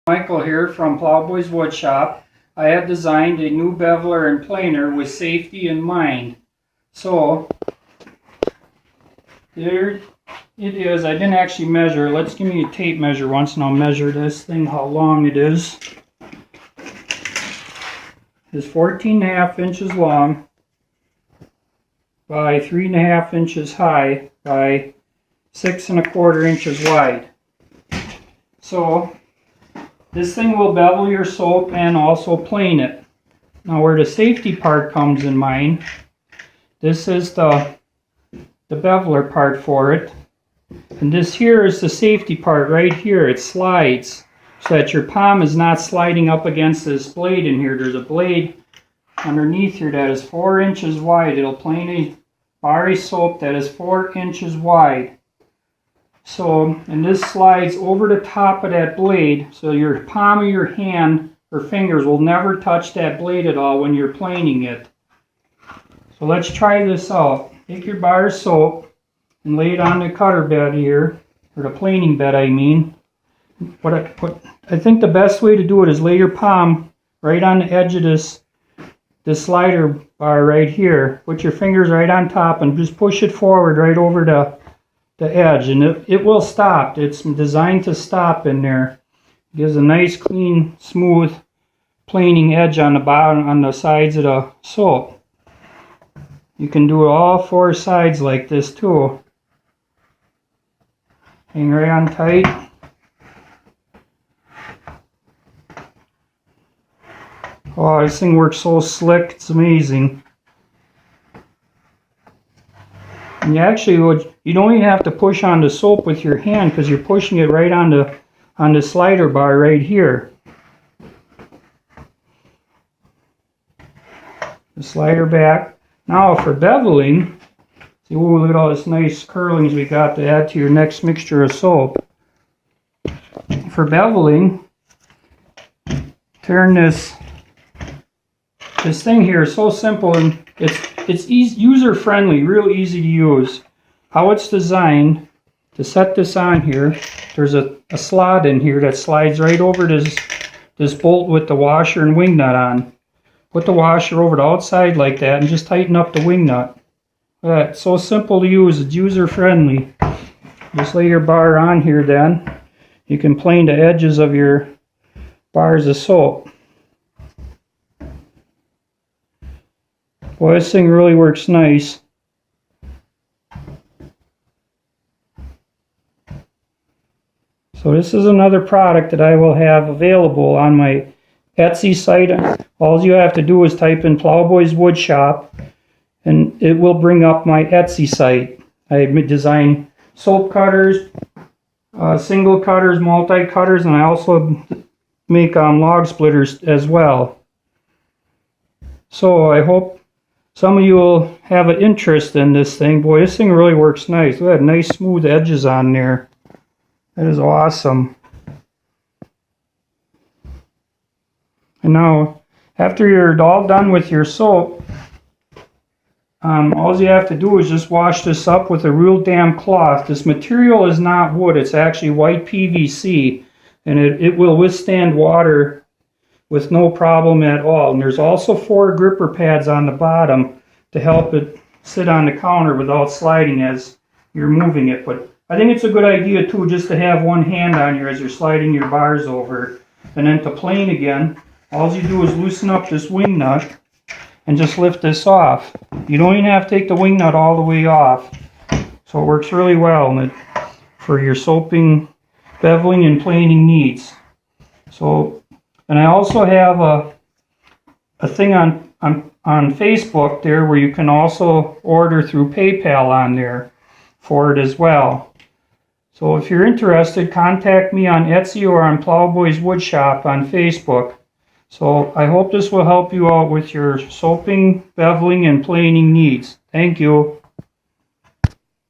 Michael here from Plowboyz woodshop. I have designed a new beveler and planer with safety in mind. So there it is. I didn't actually measure. Let's give me a tape measure once and I'll measure this thing how long it is. It's 14.5 inches long by 3.5 inches high by 6.25 inches wide. So this thing will bevel your soap and also plane it. Now where the safety part comes in mind, this is the beveler part for it. And this here is the safety part right here. It slides so that your palm is not sliding up against this blade in here. There's a blade underneath here that is 4 inches wide. It'll plane a bar of soap that is 4 inches wide. So, and this slides over the top of that blade, so your palm of your hand or fingers will never touch that blade at all when you're planing it. So let's try this out. Take your bar of soap and lay it on the cutter bed here, or the planing bed I mean. I think the best way to do it is lay your palm right on the edge of this slider bar right here. Put your fingers right on top and just push it forward right over the edge, and it will stop. It's designed to stop in there. It gives a nice clean smooth planing edge on the bottom, on the sides of the soap. You can do it all 4 sides like this too. Hang right on tight. Oh, this thing works so slick, it's amazing. And you don't even have to push on the soap with your hand because you're pushing it right on the slider bar right here. The slider back. Now for beveling, see, oh, look at all this nice curlings we got to add to your next mixture of soap. For beveling, turn this thing here is so simple, and it's easy, user-friendly, real easy to use. How it's designed, to set this on here, there's a slot in here that slides right over this bolt with the washer and wing nut on. Put the washer over the outside like that and just tighten up the wing nut. It's so simple to use, it's user-friendly. Just lay your bar on here then. You can plane the edges of your bars of soap. Boy, this thing really works nice. So this is another product that I will have available on my Etsy site. All you have to do is type in Plowboyz woodshop and it will bring up my Etsy site. I design soap cutters, single cutters, multi cutters, and I also make log splitters as well. So I hope some of you will have an interest in this thing. Boy, this thing really works nice. Look at nice smooth edges on there. That is awesome. And now, after you're all done with your soap, all you have to do is just wash this up with a real damp cloth. This material is not wood, it's actually white PVC, and it will withstand water with no problem at all. And there's also 4 gripper pads on the bottom to help it sit on the counter without sliding as you're moving it. But I think it's a good idea too just to have one hand on here as you're sliding your bars over. And then to plane again, all you do is loosen up this wing nut and just lift this off. You don't even have to take the wing nut all the way off. So it works really well for your soaping, beveling, and planing needs. So, and I also have a thing on Facebook there where you can also order through PayPal on there for it as well. So if you're interested, contact me on Etsy or on Plowboyz woodshop on Facebook. So I hope this will help you out with your soaping, beveling, and planing needs. Thank you.